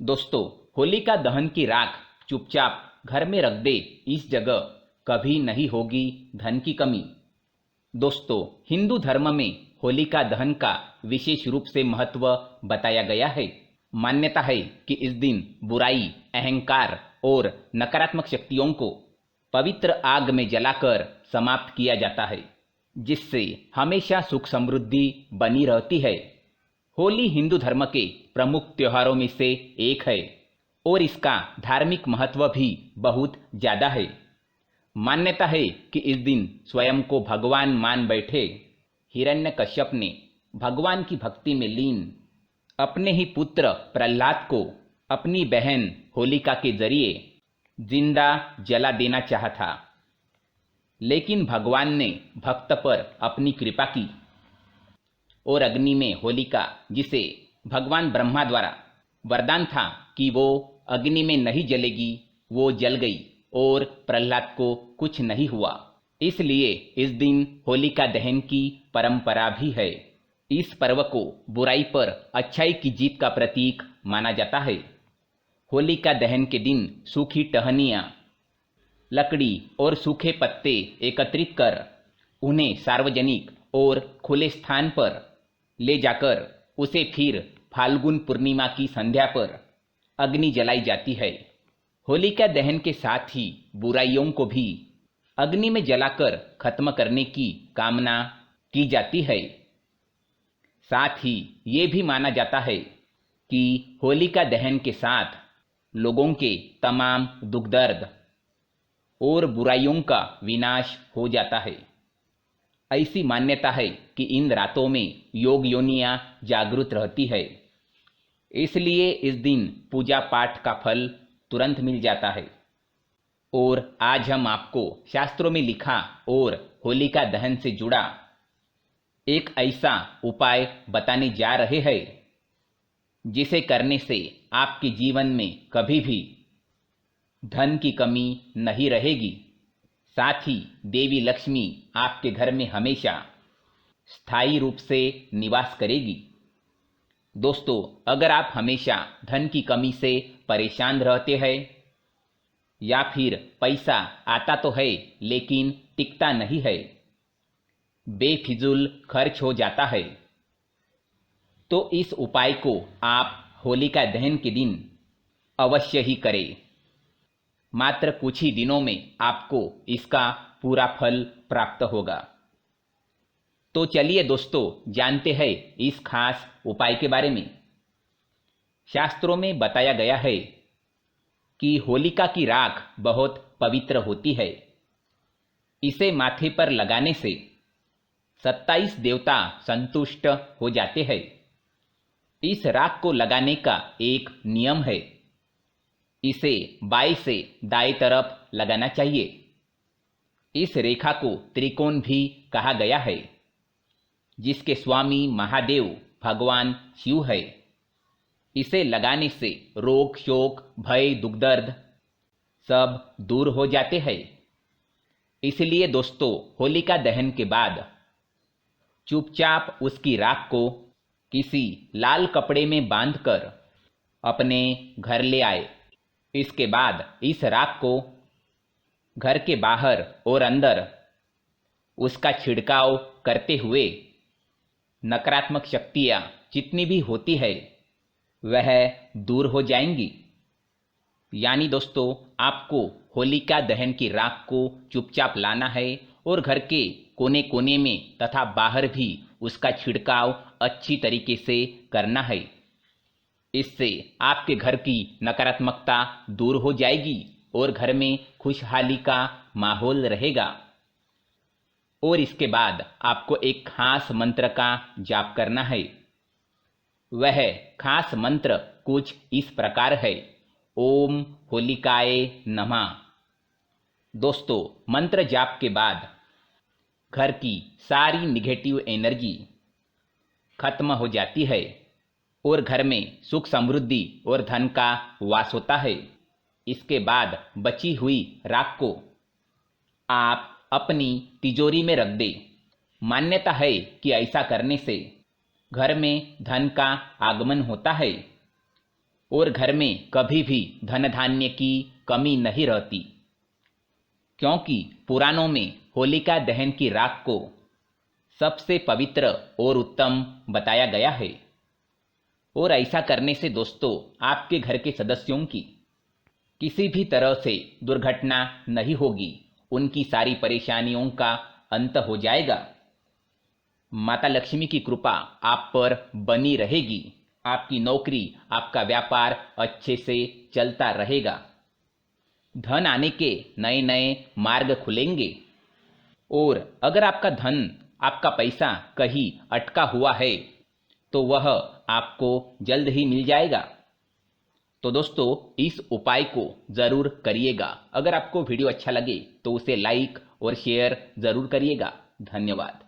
दोस्तों, होलिका दहन की राख चुपचाप घर में रख दे, इस जगह कभी नहीं होगी धन की कमी। दोस्तों, हिंदू धर्म में होलिका दहन का विशेष रूप से महत्व बताया गया है। मान्यता है कि इस दिन बुराई, अहंकार और नकारात्मक शक्तियों को पवित्र आग में जलाकर समाप्त किया जाता है, जिससे हमेशा सुख समृद्धि बनी रहती है। होली हिंदू धर्म के प्रमुख त्योहारों में से एक है और इसका धार्मिक महत्व भी बहुत ज़्यादा है। मान्यता है कि इस दिन स्वयं को भगवान मान बैठे हिरण्यकश्यप ने भगवान की भक्ति में लीन अपने ही पुत्र प्रहलाद को अपनी बहन होलिका के जरिए जिंदा जला देना चाहा था, लेकिन भगवान ने भक्त पर अपनी कृपा की और अग्नि में होलिका, जिसे भगवान ब्रह्मा द्वारा वरदान था कि वो अग्नि में नहीं जलेगी, वो जल गई और प्रहलाद को कुछ नहीं हुआ। इसलिए इस दिन होलिका दहन की परंपरा भी है। इस पर्व को बुराई पर अच्छाई की जीत का प्रतीक माना जाता है। होलिका दहन के दिन सूखी टहनियाँ, लकड़ी और सूखे पत्ते एकत्रित कर उन्हें सार्वजनिक और खुले स्थान पर ले जाकर उसे फिर फाल्गुन पूर्णिमा की संध्या पर अग्नि जलाई जाती है। होलिका दहन के साथ ही बुराइयों को भी अग्नि में जलाकर खत्म करने की कामना की जाती है। साथ ही ये भी माना जाता है कि होलिका दहन के साथ लोगों के तमाम दुख दर्द और बुराइयों का विनाश हो जाता है। ऐसी मान्यता है कि इन रातों में योग योनियां जागृत रहती है, इसलिए इस दिन पूजा पाठ का फल तुरंत मिल जाता है। और आज हम आपको शास्त्रों में लिखा और होलिका दहन से जुड़ा एक ऐसा उपाय बताने जा रहे हैं जिसे करने से आपके जीवन में कभी भी धन की कमी नहीं रहेगी। साथ ही देवी लक्ष्मी आपके घर में हमेशा स्थायी रूप से निवास करेगी। दोस्तों, अगर आप हमेशा धन की कमी से परेशान रहते हैं या फिर पैसा आता तो है लेकिन टिकता नहीं है, बेफिजूल खर्च हो जाता है, तो इस उपाय को आप होलिका दहन के दिन अवश्य ही करें। मात्र कुछ ही दिनों में आपको इसका पूरा फल प्राप्त होगा। तो चलिए दोस्तों, जानते हैं इस खास उपाय के बारे में। शास्त्रों में बताया गया है कि होलिका की राख बहुत पवित्र होती है। इसे माथे पर लगाने से 27 देवता संतुष्ट हो जाते हैं। इस राख को लगाने का एक नियम है, इसे बाएं से दाएं तरफ लगाना चाहिए। इस रेखा को त्रिकोण भी कहा गया है, जिसके स्वामी महादेव भगवान शिव है। इसे लगाने से रोग, शोक, भय, दुख दर्द सब दूर हो जाते हैं। इसलिए दोस्तों, होलिका दहन के बाद चुपचाप उसकी राख को किसी लाल कपड़े में बांधकर अपने घर ले आए। इसके बाद इस राख को घर के बाहर और अंदर उसका छिड़काव करते हुए नकारात्मक शक्तियाँ जितनी भी होती है वह दूर हो जाएंगी। यानी दोस्तों, आपको होलिका दहन की राख को चुपचाप लाना है और घर के कोने कोने में तथा बाहर भी उसका छिड़काव अच्छी तरीके से करना है। इससे आपके घर की नकारात्मकता दूर हो जाएगी और घर में खुशहाली का माहौल रहेगा। और इसके बाद आपको एक खास मंत्र का जाप करना है। वह खास मंत्र कुछ इस प्रकार है, ओम होलिकाए नमः। दोस्तों, मंत्र जाप के बाद घर की सारी निगेटिव एनर्जी खत्म हो जाती है और घर में सुख समृद्धि और धन का वास होता है। इसके बाद बची हुई राख को आप अपनी तिजोरी में रख दें। मान्यता है कि ऐसा करने से घर में धन का आगमन होता है। और घर में कभी भी धन धान्य की कमी नहीं रहती, क्योंकि पुराणों में होलिका दहन की राख को सबसे पवित्र और उत्तम बताया गया है। और ऐसा करने से दोस्तों आपके घर के सदस्यों की किसी भी तरह से दुर्घटना नहीं होगी, उनकी सारी परेशानियों का अंत हो जाएगा। माता लक्ष्मी की कृपा आप पर बनी रहेगी, आपकी नौकरी, आपका व्यापार अच्छे से चलता रहेगा, धन आने के नए नए मार्ग खुलेंगे। और अगर आपका धन, आपका पैसा कहीं अटका हुआ है तो वह आपको जल्द ही मिल जाएगा। तो दोस्तों इस उपाय को ज़रूर करिएगा। अगर आपको वीडियो अच्छा लगे तो उसे लाइक और शेयर ज़रूर करिएगा। धन्यवाद।